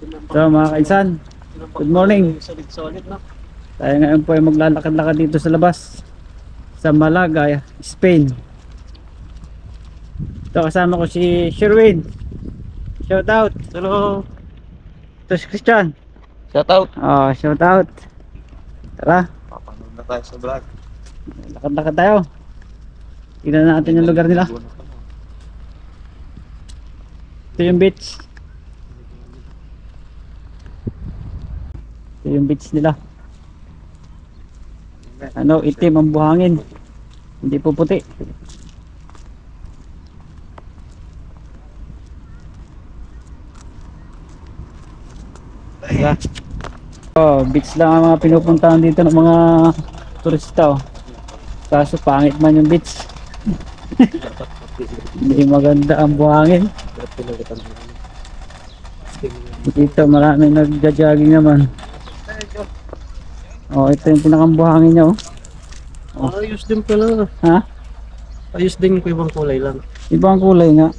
So mga kainsan, good morning. Tayo ngayon po ay maglalakad-lakad dito sa labas sa Malaga, Spain. Ito kasama ko si Sherwin. Shout out. Hello. Ito si Christian. Shout out. Shout out. Tara, Papanood na tayo sa vlog. lakad-lakad tayo. Tingnan natin yung lugar nila. Ito yung beach. Ito yung beach nila. Ano, itim ang buhangin. Hindi po puti. Diba? Beach lang ang mga pinupuntahan dito ng mga turista. Kaso pangit man yung beach. Hindi maganda ang buhangin. Dito maraming nagja-jogging naman. Ito yung pinakambuhangin niya. Ayos din pala. Ha? Ayos din ko, ibang kulay lang. Ibang kulay nga.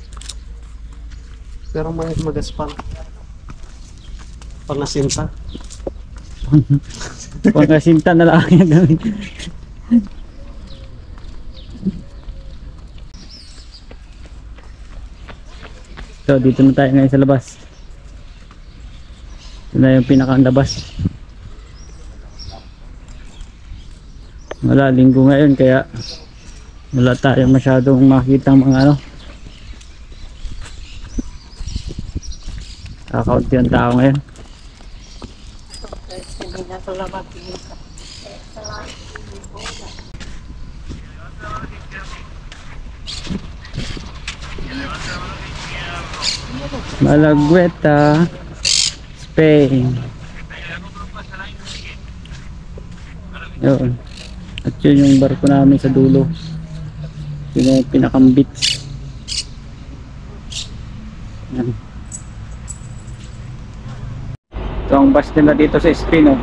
Pero may magaspang. Pangasinta. Pagkasinta na lang yung gawin. So dito na tayo ngayon sa labas. Ito na yung pinakandabas. Wala, linggo ngayon kaya wala tayo masyadong makita mga ano. Kakaunti ang tao ngayon. Malagueta, Spain. Yun. At yun yung barko namin sa dulo. Yun yung pinakambit. Yan. Ito ang bus nila dito sa Spain.